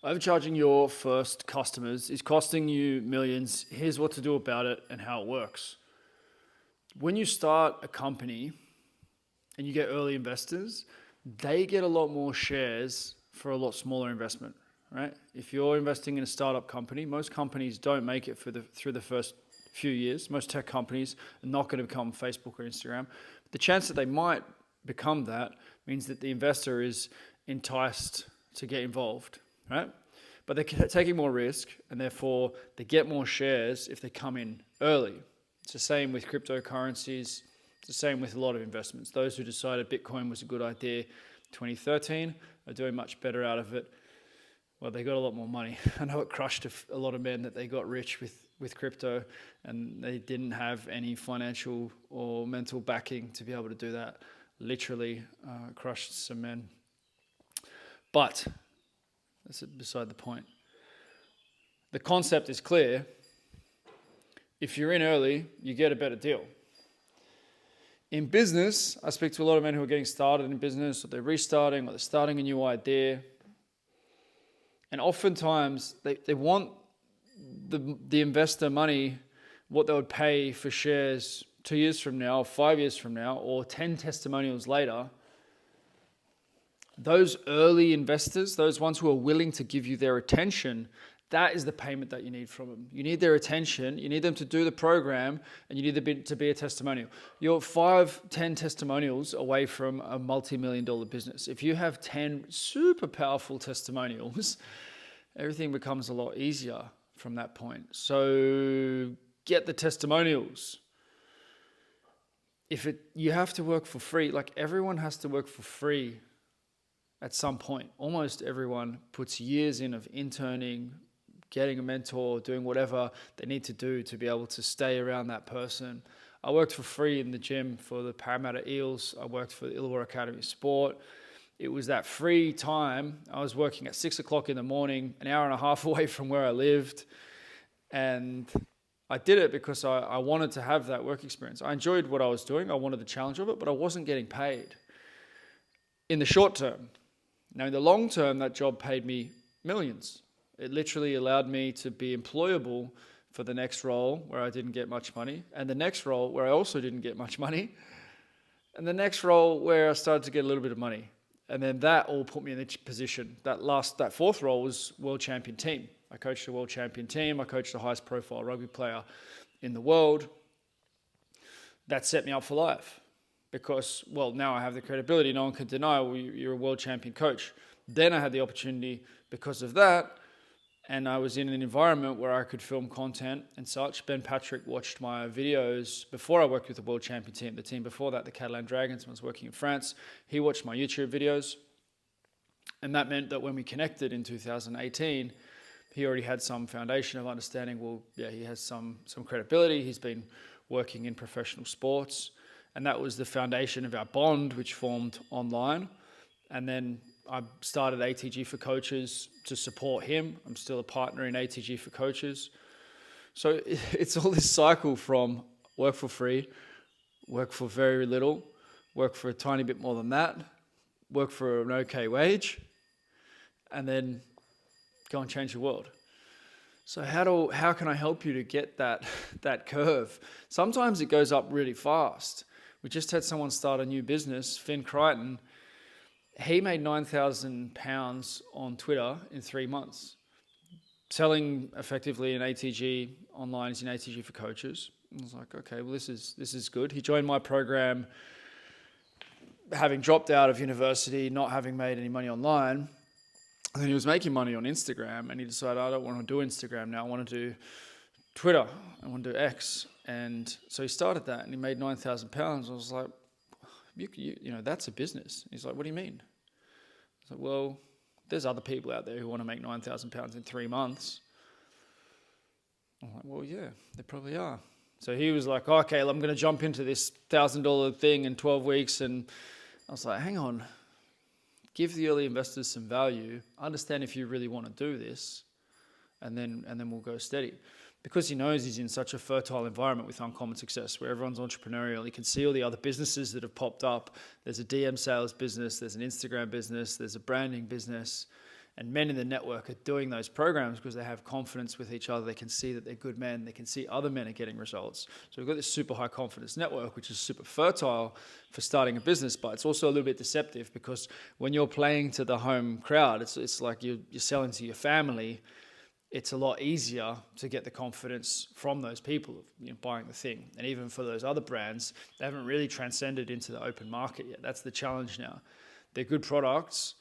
Overcharging your first customers is costing you millions. Here's what to do about it and how it works. When you start a company and you get early investors, they get a lot more shares for a lot smaller investment, right? If you're investing in a startup company, most companies don't make it through the first few years. Most tech companies are not going to become Facebook or Instagram. But the chance that they might become that means that the investor is enticed to get involved, right? But they're taking more risk, and therefore they get more shares if they come in early. It's the same with cryptocurrencies. It's the same with a lot of investments. Those who decided Bitcoin was a good idea in 2013 are doing much better out of it. Well, they got a lot more money. I know it crushed a lot of men that they got rich with crypto, and they didn't have any financial or mental backing to be able to do that. Literally crushed some men. But that's beside the point. The concept is clear. If you're in early, you get a better deal. In business, I speak to a lot of men who are getting started in business, or they're restarting, or they're starting a new idea. And oftentimes, they want the investor money, what they would pay for shares 2 years from now, or 5 years from now, or 10 testimonials later. Those early investors, those ones who are willing to give you their attention, that is the payment that you need from them. You need their attention, you need them to do the program, and you need them to be a testimonial. You're 5-10 testimonials away from a multi-million-dollar business. If you have 10 super powerful testimonials, everything becomes a lot easier from that point. So get the testimonials. You have to work for free, like everyone has to work for free at some point. Almost everyone puts years in of interning, getting a mentor, doing whatever they need to do to be able to stay around that person. I worked for free in the gym for the Parramatta Eels. I worked for the Illawarra Academy of Sport. It was that free time. I was working at 6 o'clock in the morning, an hour and a half away from where I lived. And I did it because I wanted to have that work experience. I enjoyed what I was doing. I wanted the challenge of it, but I wasn't getting paid in the short term. Now, in the long term, that job paid me millions. It literally allowed me to be employable for the next role where I didn't get much money, and the next role where I also didn't get much money, and the next role where I started to get a little bit of money. And then that all put me in a position. That fourth role was world champion team. I coached a world champion team. I coached the highest profile rugby player in the world. That set me up for life. Because, well, now I have the credibility. No one can deny, well, you're a world champion coach. Then I had the opportunity because of that, and I was in an environment where I could film content and such. Ben Patrick watched my videos before I worked with the world champion team. The team before that, the Catalan Dragons, when I was working in France, he watched my YouTube videos. And that meant that when we connected in 2018, he already had some foundation of understanding, well, yeah, he has some credibility. He's been working in professional sports. And that was the foundation of our bond, which formed online. And then I started ATG for Coaches to support him. I'm still a partner in ATG for Coaches. So it's all this cycle from work for free, work for very little, work for a tiny bit more than that, work for an okay wage, and then go and change the world. So how can I help you to get that curve? Sometimes it goes up really fast. We just had someone start a new business, Finn Crichton. He made £9,000 on Twitter in 3 months, selling effectively in ATG online, as in ATG for Coaches. I was like, okay, well, this is good. He joined my program, having dropped out of university, not having made any money online. And then he was making money on Instagram, and he decided, I don't want to do Instagram now. I want to do Twitter. I want to do X. And so he started that, and he made £9,000. I was like, you know, that's a business. He's like, what do you mean? I was like, well, there's other people out there who want to make £9,000 in 3 months. I'm like, well, yeah, there probably are. So he was like, okay, I'm going to jump into this $1,000 thing in 12 weeks. And I was like, hang on, give the early investors some value, understand if you really want to do this, and then we'll go steady. Because he knows he's in such a fertile environment with Uncommon Success, where everyone's entrepreneurial. He can see all the other businesses that have popped up. There's a DM sales business, there's an Instagram business, there's a branding business. And men in the network are doing those programs because they have confidence with each other. They can see that they're good men. They can see other men are getting results. So we've got this super high confidence network, which is super fertile for starting a business, but it's also a little bit deceptive because when you're playing to the home crowd, it's like you're selling to your family. It's a lot easier to get the confidence from those people buying the thing. And even for those other brands, they haven't really transcended into the open market yet. That's the challenge now. They're good products.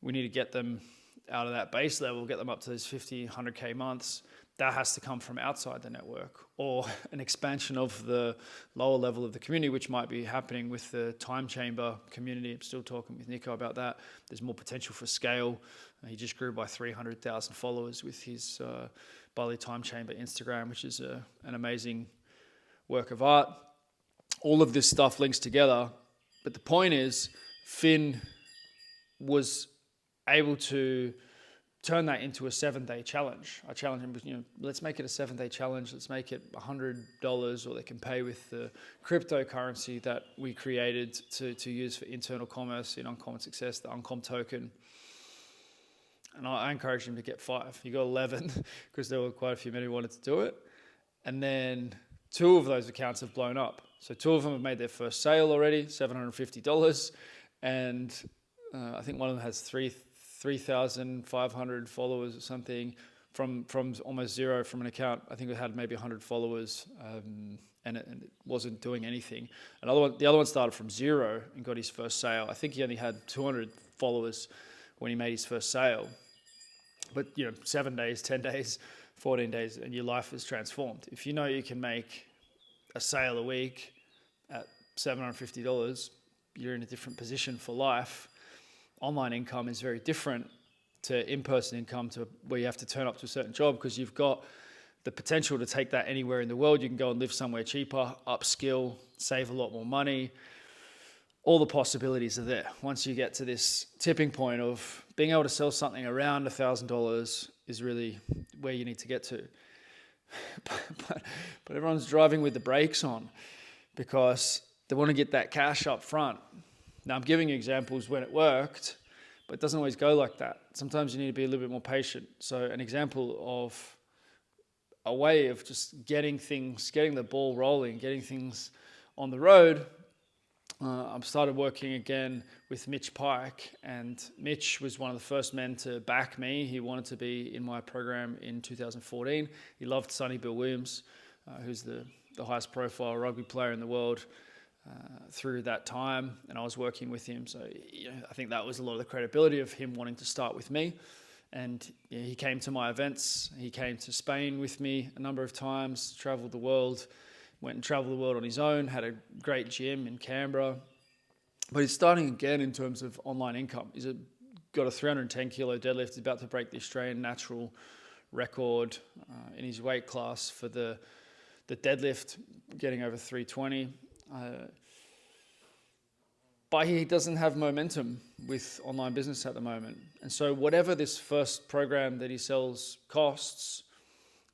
We need to get them out of that base level, get them up to those 50, 100K months. That has to come from outside the network or an expansion of the lower level of the community, which might be happening with the Time Chamber community. I'm still talking with Nico about that. There's more potential for scale. He just grew by 300,000 followers with his Bali Time Chamber Instagram, which is an amazing work of art. All of this stuff links together. But the point is, Finn was able to turn that into a 7-day challenge. I challenge him, let's make it a 7-day challenge. Let's make it $100, or they can pay with the cryptocurrency that we created to use for internal commerce in Uncommon Success, the Uncom token. And I encouraged him to get 5. He got 11 because there were quite a few men who wanted to do it. And then 2 of those accounts have blown up. So 2 of them have made their first sale already, $750. And I think one of them has 3,500 followers or something from almost zero from an account. I think it had maybe 100 followers and it wasn't doing anything. The other one started from 0 and got his first sale. I think he only had 200 followers when he made his first sale. But 7 days, 10 days, 14 days, and your life is transformed. If you know you can make a sale a week at $750, you're in a different position for life. Online income is very different to in-person income, to where you have to turn up to a certain job, because you've got the potential to take that anywhere in the world. You can go and live somewhere cheaper, upskill, save a lot more money. All the possibilities are there. Once you get to this tipping point of being able to sell something around $1,000 is really where you need to get to. But everyone's driving with the brakes on because they want to get that cash up front. Now, I'm giving you examples when it worked, but it doesn't always go like that. Sometimes you need to be a little bit more patient. So an example of a way of just getting the ball rolling, getting things on the road, I've started working again with Mitch Pike, and Mitch was one of the first men to back me. He wanted to be in my program in 2014. He loved Sonny Bill Williams, who's the highest profile rugby player in the world through that time, and I was working with him. So I think that was a lot of the credibility of him wanting to start with me. And he came to my events. He came to Spain with me a number of times, traveled the world, went and traveled the world on his own, had a great gym in Canberra. But he's starting again in terms of online income. He's got a 310 kilo deadlift. He's about to break the Australian natural record in his weight class for the deadlift, getting over 320. But he doesn't have momentum with online business at the moment. And so whatever this first program that he sells costs,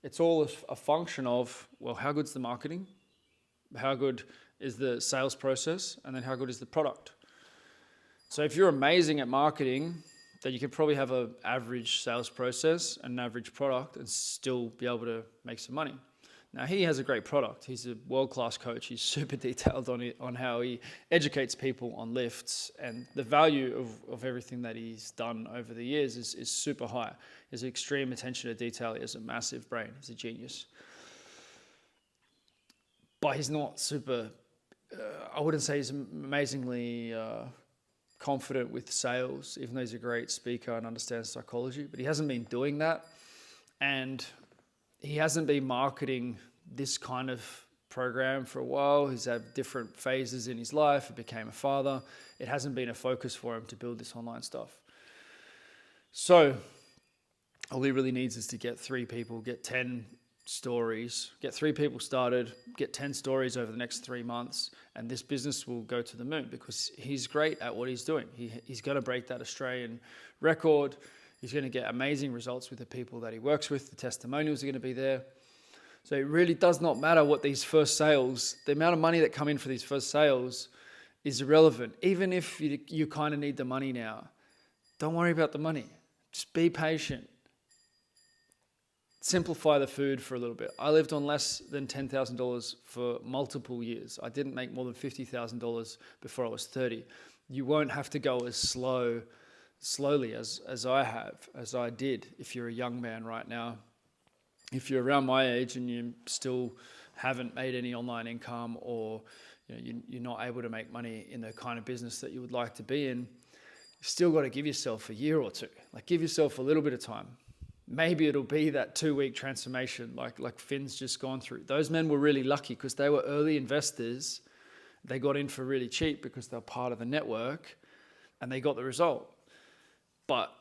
it's all a function of, well, how good's the marketing? How good is the sales process? And then how good is the product? So if you're amazing at marketing, then you could probably have an average sales process and an average product and still be able to make some money. Now, he has a great product. He's a world-class coach. He's super detailed on how he educates people on lifts, and the value of everything that he's done over the years is super high. He has extreme attention to detail. He has a massive brain. He's a genius. But he's not super, I wouldn't say he's amazingly confident with sales, even though he's a great speaker and understands psychology. But he hasn't been doing that. And he hasn't been marketing this kind of program for a while. He's had different phases in his life. He became a father. It hasn't been a focus for him to build this online stuff. So all he really needs is to get 3 people, get 10 stories, get 3 people started, get 10 stories over the next 3 months, and this business will go to the moon because he's great at what he's doing. He's going to break that Australian record. He's going to get amazing results with the people that he works with. The testimonials are going to be there. So it really does not matter what these first sales, the amount of money that come in for these first sales is irrelevant. Even if you kind of need the money now, don't worry about the money. Just be patient. Simplify the food for a little bit. I lived on less than $10,000 for multiple years. I didn't make more than $50,000 before I was 30. You won't have to go as slowly as I did if you're a young man right now. If you're around my age and you still haven't made any online income, or you're not able to make money in the kind of business that you would like to be in, you've still got to give yourself a year or two. Like, give yourself a little bit of time. Maybe it'll be that 2-week transformation like Finn's just gone through. Those men were really lucky because they were early investors. They got in for really cheap because they're part of the network, and they got the result. But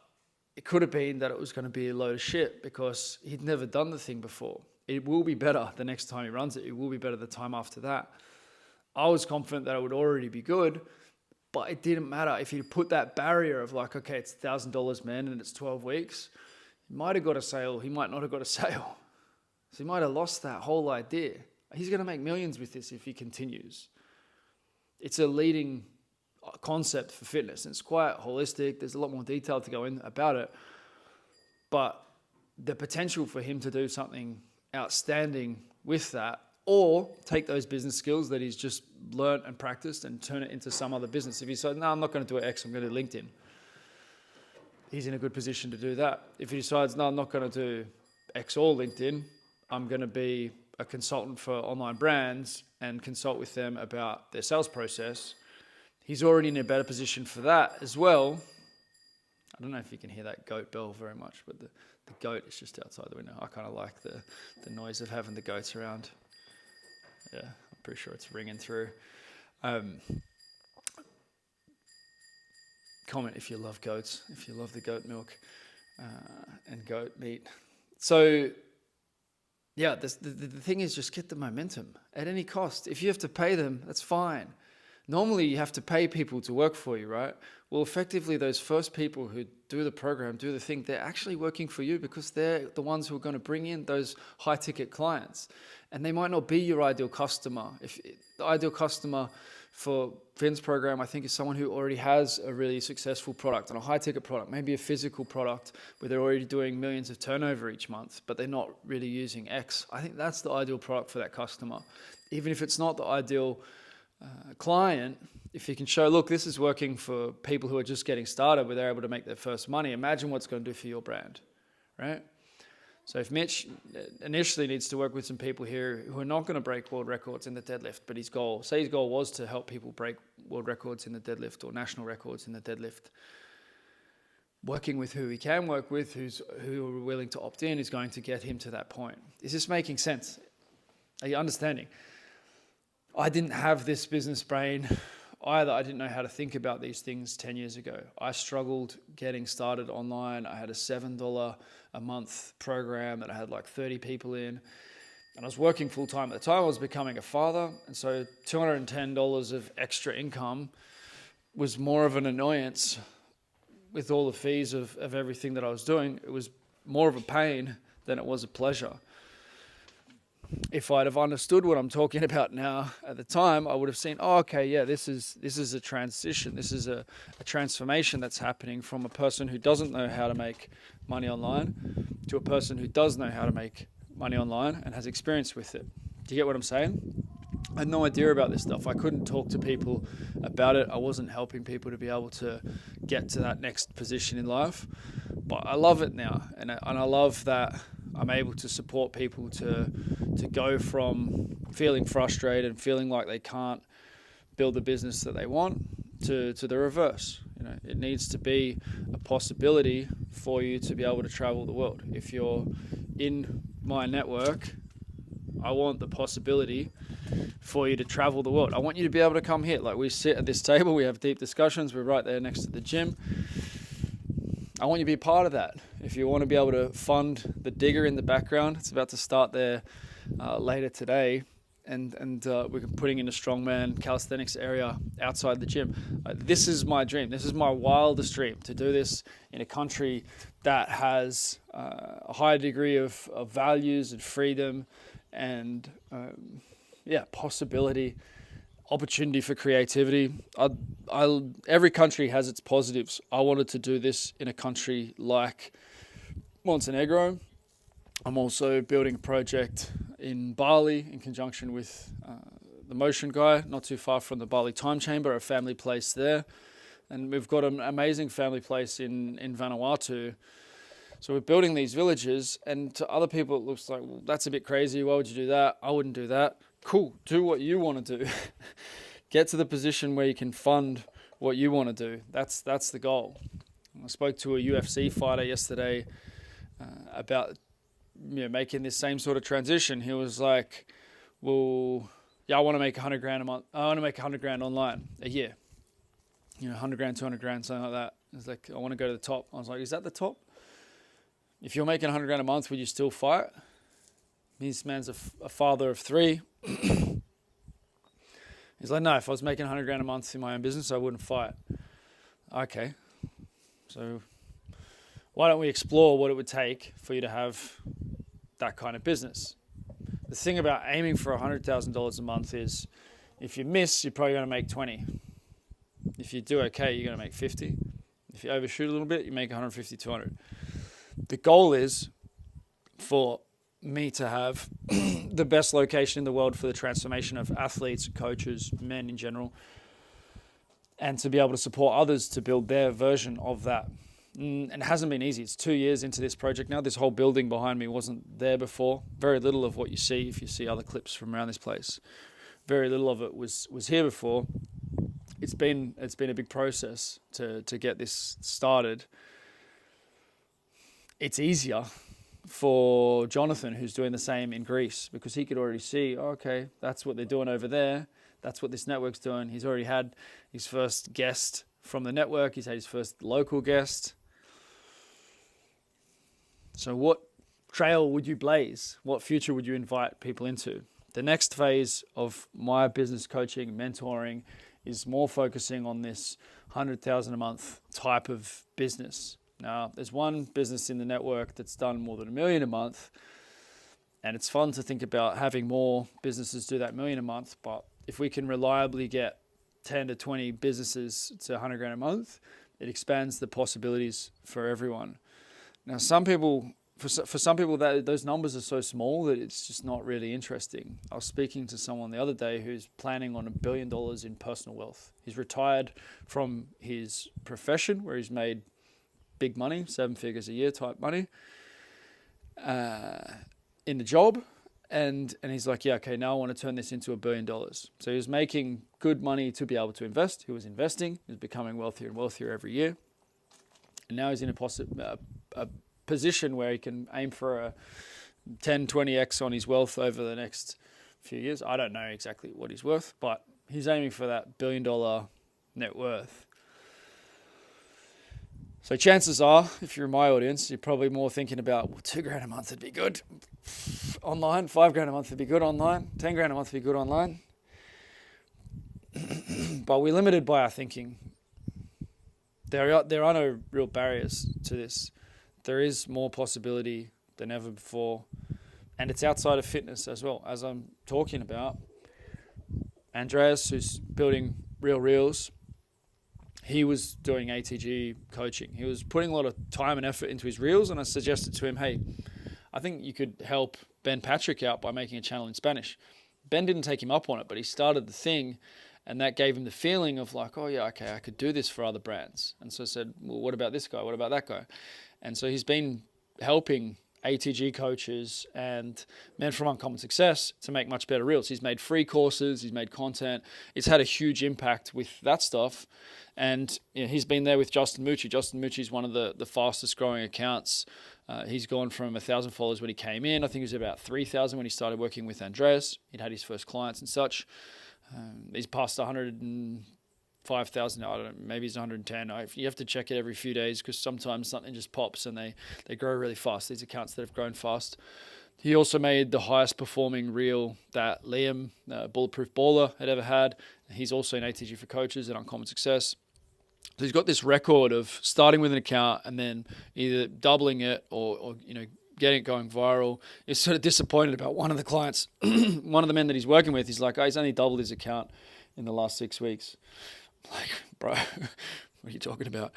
it could have been that it was going to be a load of shit because he'd never done the thing before. It will be better the next time he runs it. It will be better the time after that. I was confident that it would already be good, but it didn't matter. If he'd put that barrier of like, okay, it's $1,000, man, and it's 12 weeks, he might have got a sale. He might not have got a sale. So he might have lost that whole idea. He's going to make millions with this if he continues. It's a leading concept for fitness, and it's quite holistic. There's a lot more detail to go in about it, but the potential for him to do something outstanding with that, or take those business skills that he's just learned and practiced and turn it into some other business. If he said, no, I'm not going to do X, I'm going to do LinkedIn, he's in a good position to do that. If he decides, no, I'm not going to do X or LinkedIn, I'm going to be a consultant for online brands and consult with them about their sales process, he's already in a better position for that as well. I don't know if you can hear that goat bell very much, but the goat is just outside the window. I kind of like the noise of having the goats around. Yeah, I'm pretty sure it's ringing through. Comment if you love goats, if you love the goat milk and goat meat. So, yeah, the thing is, just get the momentum at any cost. If you have to pay them, that's fine. Normally, you have to pay people to work for you, right? Well, effectively, those first people who do the program, do the thing, they're actually working for you because they're the ones who are going to bring in those high-ticket clients. And they might not be your ideal customer. If the ideal customer for Finn's program, I think, is someone who already has a really successful product and a high-ticket product, maybe a physical product where they're already doing millions of turnover each month, but they're not really using X. I think that's the ideal product for that customer. Even if it's not the ideal client, if you can show, look, this is working for people who are just getting started, where they're able to make their first money, imagine what's going to do for your brand, right? So if Mitch initially needs to work with some people here who are not going to break world records in the deadlift, but his goal was to help people break world records in the deadlift or national records in the deadlift, working with who he can work with, who are willing to opt in, is going to get him to that point. Is this making sense? Are you understanding? I didn't have this business brain either. I didn't know how to think about these things 10 years ago. I struggled getting started online. I had a $7 a month program that I had like 30 people in, and I was working full time at the time. I was becoming a father, and so $210 of extra income was more of an annoyance with all the fees of everything that I was doing. It was more of a pain than it was a pleasure. If I'd have understood what I'm talking about now at the time, I would have seen, oh, okay, yeah, this is a transition. This is a transformation that's happening from a person who doesn't know how to make money online to a person who does know how to make money online and has experience with it. Do you get what I'm saying? I had no idea about this stuff. I couldn't talk to people about it. I wasn't helping people to be able to get to that next position in life. But I love it now, and I love that I'm able to support people to go from feeling frustrated and feeling like they can't build the business that they want to the reverse. It needs to be a possibility for you to be able to travel the world. If you're in my network, I want the possibility for you to travel the world. I want you to be able to come here. Like, we sit at this table, we have deep discussions, we're right there next to the gym. I want you to be part of that. If you want to be able to fund the digger in the background, it's about to start there later today, and we're putting in a strongman calisthenics area outside the gym. This is my dream. This is my wildest dream, to do this in a country that has a high degree of values and freedom and possibility. opportunity for creativity. Every country has its positives. I wanted to do this in a country like Montenegro. I'm also building a project in Bali in conjunction with the Motion guy, not too far from the Bali Time Chamber, a family place there. And we've got an amazing family place in Vanuatu. So we're building these villages, and to other people it looks like, well, that's a bit crazy. Why would you do that? I wouldn't do that. Cool, do what you want to do. Get to the position where you can fund what you want to do. That's the goal. I spoke to a UFC fighter yesterday about making this same sort of transition. He was like, well, yeah, I want to make 100 grand a month. I want to make 100 grand online a year. 100 grand, 200 grand, something like that. It's like, I want to go to the top. I was like, is that the top? If you're making 100 grand a month, would you still fight? This man's a father of 3. He's like, no, if I was making 100 grand a month in my own business, I wouldn't fight. Okay. So why don't we explore what it would take for you to have that kind of business? The thing about aiming for $100,000 a month is if you miss, you're probably going to make 20. If you do okay, you're going to make 50. If you overshoot a little bit, you make 150, 200. The goal is for me to have the best location in the world for the transformation of athletes, coaches, men in general, and to be able to support others to build their version of that. And it hasn't been easy. It's 2 years into this project now. This whole building behind me wasn't there before. Very little of what you see, if you see other clips from around this place, very little of it was here before. It's been a big process to get this started. It's easier for Jonathan, who's doing the same in Greece, because he could already see, okay, that's what they're doing over there. That's what this network's doing. He's already had his first guest from the network. He's had his first local guest. So what trail would you blaze? What future would you invite people into? The next phase of my business coaching, mentoring, is more focusing on this 100,000 a month type of business. Now, there's one business in the network that's done more than $1 million a month, and it's fun to think about having more businesses do that $1 million a month. But if we can reliably get 10 to 20 businesses to 100 grand a month, it expands the possibilities for everyone. Now, for some people, those numbers are so small that it's just not really interesting. I was speaking to someone the other day who's planning on $1 billion in personal wealth. He's retired from his profession where he's made big money, 7 figures a year type money, in the job. And he's like, yeah, okay, now I want to turn this into $1 billion. So he was making good money to be able to invest. He was investing. He was becoming wealthier and wealthier every year. And now he's in a position where he can aim for a 10, 20x on his wealth over the next few years. I don't know exactly what he's worth, but he's aiming for that $1 billion net worth. So chances are, if you're in my audience, you're probably more thinking about, well, 2 grand a month would be good online, 5 grand a month would be good online, 10 grand a month would be good online. But we're limited by our thinking. There are no real barriers to this. There is more possibility than ever before. And it's outside of fitness as well. As I'm talking about, Andreas, who's building Real Reels, he was doing ATG coaching. He was putting a lot of time and effort into his reels, and I suggested to him, hey, I think you could help Ben Patrick out by making a channel in Spanish. Ben didn't take him up on it, but he started the thing, and that gave him the feeling of like, oh yeah, okay, I could do this for other brands. And so I said, well, what about this guy? What about that guy? And so he's been helping ATG coaches and Men from Uncommon Success to make much better reels. He's made free courses, he's made content. It's had a huge impact with that stuff. And he's been there with Justin Mucci. Justin Mucci is one of the fastest growing accounts. He's gone from 1,000 followers when he came in. I think it was about 3,000 when he started working with Andreas. He'd had his first clients and such. He's past 105,000. I don't know, maybe he's 110. You have to check it every few days because sometimes something just pops and they grow really fast. These accounts that have grown fast. He also made the highest performing reel that Liam, Bulletproof Baller, had ever had. He's also in ATG for Coaches and Uncommon Success. So he's got this record of starting with an account and then either doubling it or getting it going viral. He's sort of disappointed about one of the clients, one of the men that he's working with. He's like, oh, he's only doubled his account in the last 6 weeks. Like, bro, what are you talking about?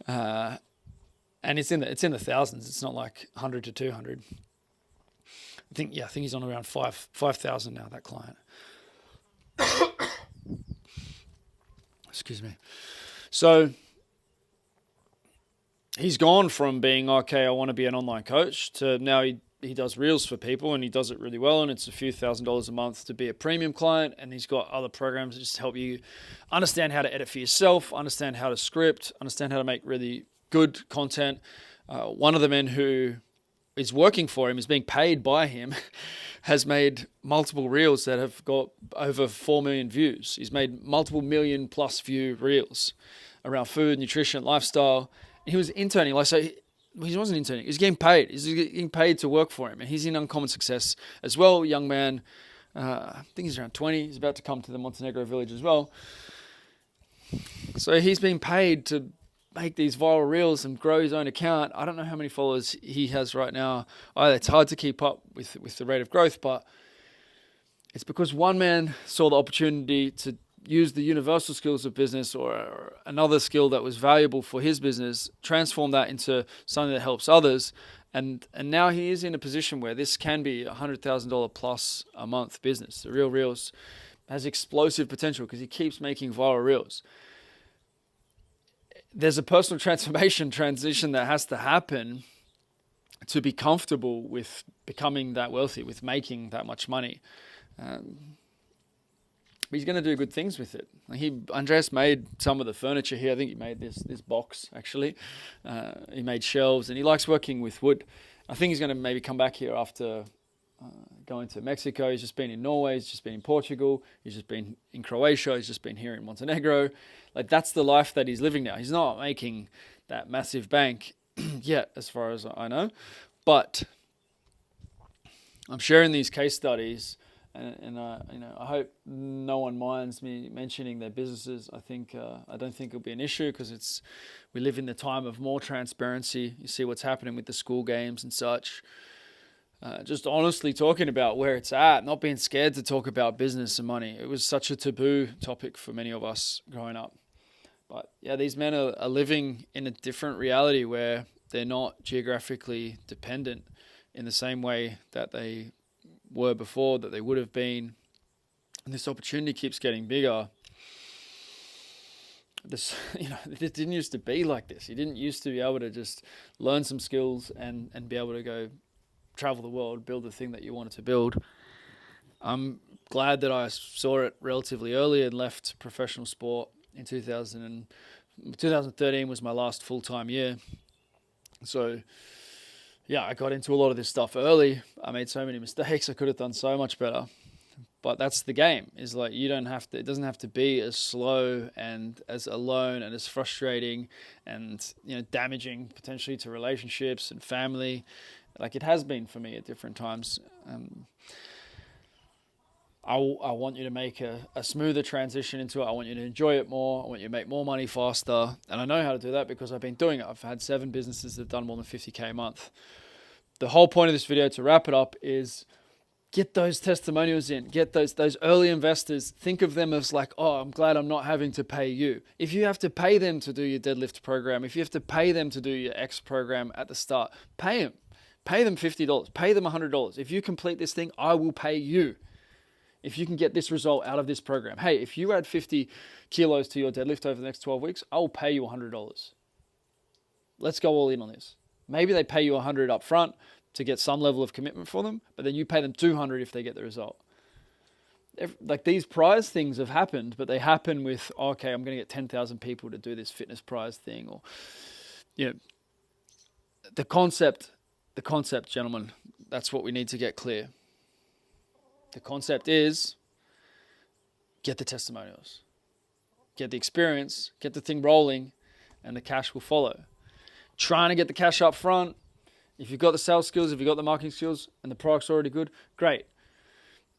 And it's in the thousands. It's not like 100 to 200. I think he's on around 5,000 now, that client. Excuse me. So he's gone from being, okay, I want to be an online coach, to now he does reels for people and he does it really well, and it's a few $1,000s a month to be a premium client, and he's got other programs that just help you understand how to edit for yourself, understand how to script, understand how to make really good content. One of the men who is working for him, is being paid by him, has made multiple reels that have got over 4 million views. He's made multiple million plus view reels around food, nutrition, lifestyle. And he was interning. He wasn't interning. He was getting paid. He's getting paid to work for him. And he's in Uncommon Success as well. Young man, I think he's around 20. He's about to come to the Montenegro village as well. So he's being paid to make these viral reels and grow his own account. I don't know how many followers he has right now. It's hard to keep up with the rate of growth, but it's because one man saw the opportunity to use the universal skills of business or another skill that was valuable for his business, transform that into something that helps others. And now he is in a position where this can be $100,000 plus a month business. The Real Reels has explosive potential because he keeps making viral reels. There's a personal transition that has to happen to be comfortable with becoming that wealthy, with making that much money. But he's going to do good things with it. Andreas made some of the furniture here. I think he made this box, actually. He made shelves, and he likes working with wood. I think he's going to maybe come back here after going to Mexico. He's just been in Norway. He's just been in Portugal. He's just been in Croatia. He's just been here in Montenegro. Like, that's the life that he's living now. He's not making that massive bank yet, as far as I know. But I'm sharing these case studies, and I hope no one minds me mentioning their businesses. I don't think it'll be an issue because we live in the time of more transparency. You see what's happening with the school games and such. Just honestly talking about where it's at, not being scared to talk about business and money. It was such a taboo topic for many of us growing up. But yeah, these men are living in a different reality where they're not geographically dependent in the same way that they were before, that they would have been. And this opportunity keeps getting bigger. It didn't used to be like this. You didn't used to be able to just learn some skills and be able to go travel the world, build the thing that you wanted to build. I'm glad that I saw it relatively early and left professional sport in 2013 was my last full-time year. So yeah, I got into a lot of this stuff early. I made so many mistakes. I could have done so much better. But that's the game, is like it doesn't have to be as slow and as alone and as frustrating and damaging potentially to relationships and family, like it has been for me at different times. I want you to make a smoother transition into it. I want you to enjoy it more. I want you to make more money faster. And I know how to do that because I've been doing it. I've had 7 businesses that have done more than 50K a month. The whole point of this video, to wrap it up, is get those testimonials in. Get those early investors. Think of them as like, oh, I'm glad I'm not having to pay you. If you have to pay them to do your deadlift program, if you have to pay them to do your X program at the start, pay them. Pay them $50. Pay them $100. If you complete this thing, I will pay you. If you can get this result out of this program. Hey, if you add 50 kilos to your deadlift over the next 12 weeks, I'll pay you $100. Let's go all in on this. Maybe they pay you $100 up front to get some level of commitment for them, but then you pay them $200 if they get the result. Like, these prize things have happened, but they happen with, okay, I'm going to get 10,000 people to do this fitness prize thing, or the concept, gentlemen, that's what we need to get clear. The concept is get the testimonials, get the experience, get the thing rolling, and the cash will follow. Trying to get the cash up front. If you've got the sales skills, if you've got the marketing skills, and the product's already good, great.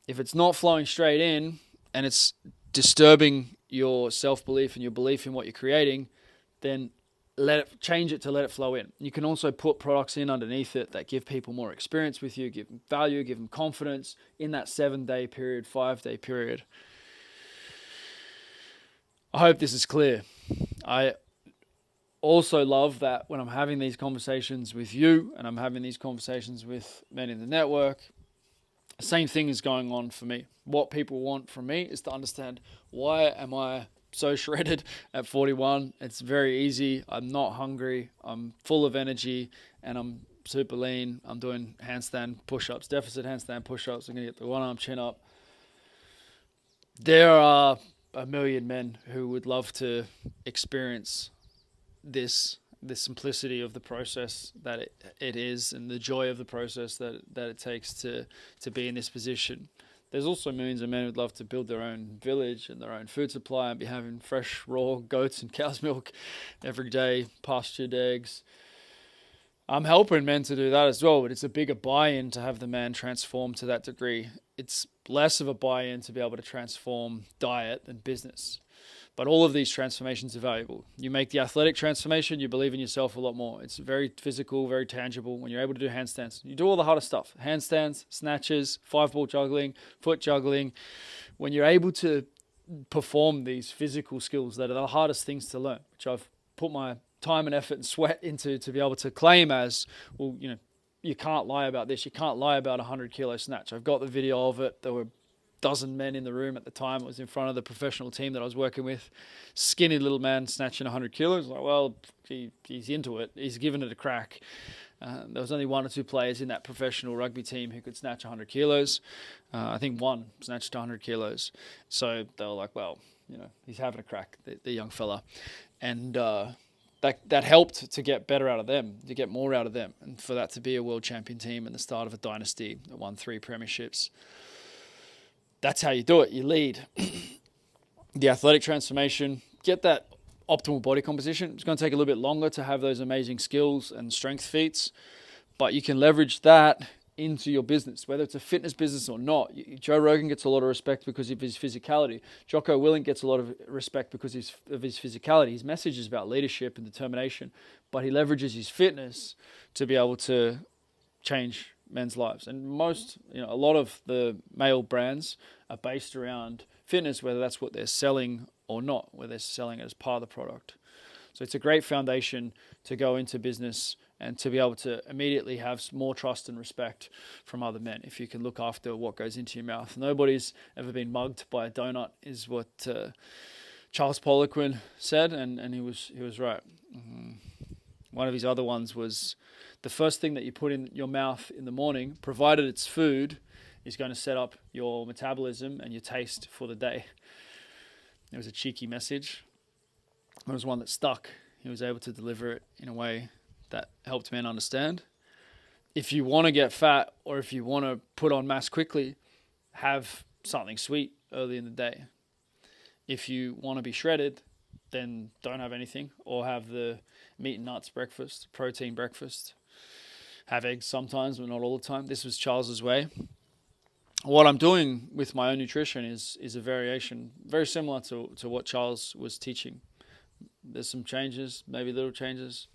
If it's not flowing straight in and it's disturbing your self-belief and your belief in what you're creating, then change it to let it flow in. You can also put products in underneath it that give people more experience with you, give them value, give them confidence in that 7-day period, 5-day period. I hope this is clear. I also love that when I'm having these conversations with you and I'm having these conversations with men in the network, the same thing is going on for me. What people want from me is to understand, why am I so shredded at 41? It's very easy. I'm not hungry. I'm full of energy and I'm super lean. I'm doing handstand push-ups, deficit handstand push-ups. I'm going to get the one-arm chin-up. There are a million men who would love to experience this, the simplicity of the process that it is, and the joy of the process that it takes to be in this position. There's also millions of men who'd love to build their own village and their own food supply and be having fresh, raw goats and cow's milk every day, pastured eggs. I'm helping men to do that as well, but it's a bigger buy-in to have the man transform to that degree. It's less of a buy-in to be able to transform diet than business. But all of these transformations are valuable. You make the athletic transformation, you believe in yourself a lot more. It's very physical, very tangible. When you're able to do handstands, you do all the harder stuff. Handstands, snatches, 5-ball juggling, foot juggling. When you're able to perform these physical skills that are the hardest things to learn, which I've put my time and effort and sweat into to be able to claim as, well, you know, you can't lie about this. You can't lie about a 100-kilo snatch. I've got the video of it. There were dozen men in the room at the time. It was in front of the professional team that I was working with. Skinny little man snatching 100 kilos. Like, well, he's into it. He's given it a crack. There was only 1 or 2 players in that professional rugby team who could snatch 100 kilos. I think one snatched 100 kilos. So they were like, well, you know, he's having a crack, the young fella. And that helped to get better out of them, to get more out of them, and for that to be a world champion team and the start of a dynasty that won 3 premierships. That's how you do it. You lead. The athletic transformation, get that optimal body composition. It's going to take a little bit longer to have those amazing skills and strength feats, but you can leverage that into your business, whether it's a fitness business or not. Joe Rogan gets a lot of respect because of his physicality. Jocko Willink gets a lot of respect because of his physicality. His message is about leadership and determination, but he leverages his fitness to be able to change men's lives. And a lot of the male brands are based around fitness, whether that's what they're selling or not, whether they're selling it as part of the product. So it's a great foundation to go into business and to be able to immediately have more trust and respect from other men if you can look after what goes into your mouth. Nobody's ever been mugged by a donut, is what Charles Poliquin said, and he was right. One of his other ones was, the first thing that you put in your mouth in the morning, provided it's food, is going to set up your metabolism and your taste for the day. It was a cheeky message. It was one that stuck. He was able to deliver it in a way that helped men understand. If you want to get fat, or if you want to put on mass quickly, have something sweet early in the day. If you want to be shredded, then don't have anything, or have the meat and nuts breakfast, protein breakfast. Have eggs sometimes, but not all the time. This was Charles's way. What I'm doing with my own nutrition is a variation, very similar to what Charles was teaching. There's some changes, maybe little changes,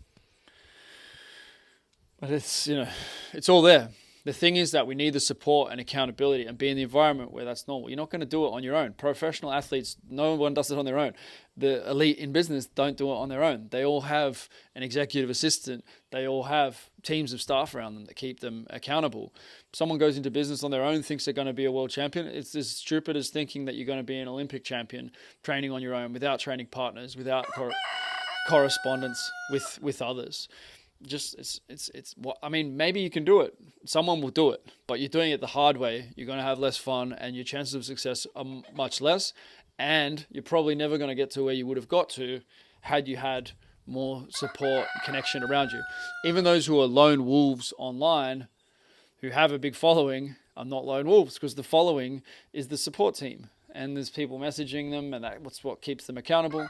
but it's all there. The thing is that we need the support and accountability and be in the environment where that's normal. You're not going to do it on your own. Professional athletes, no one does it on their own. The elite in business don't do it on their own. They all have an executive assistant. They all have teams of staff around them that keep them accountable. Someone goes into business on their own, thinks they're going to be a world champion. It's as stupid as thinking that you're going to be an Olympic champion training on your own without training partners, without correspondence with others. Maybe you can do it. Someone will do it, but you're doing it the hard way. You're going to have less fun, and your chances of success are much less. And you're probably never going to get to where you would have got to had you had more support and connection around you. Even those who are lone wolves online, who have a big following, are not lone wolves, because the following is the support team, and there's people messaging them, and that's what keeps them accountable.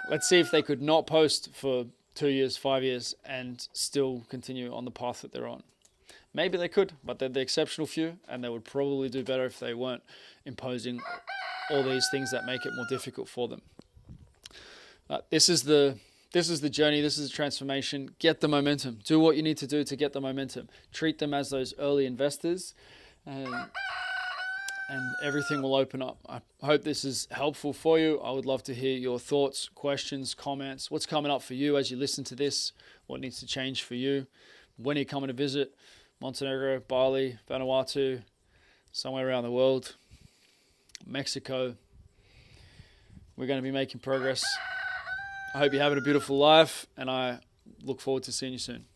Let's see if they could not post for 2 years, 5 years, and still continue on the path that they're on. Maybe they could, but they're the exceptional few, and they would probably do better if they weren't imposing all these things that make it more difficult for them. This is the journey. This is the transformation. Get the momentum. Do what you need to do to get the momentum. Treat them as those early investors, and and everything will open up. I hope this is helpful for you. I would love to hear your thoughts, questions, comments. What's coming up for you as you listen to this? What needs to change for you? When are you coming to visit? Montenegro, Bali, Vanuatu, somewhere around the world, Mexico. We're going to be making progress. I hope you're having a beautiful life, and I look forward to seeing you soon.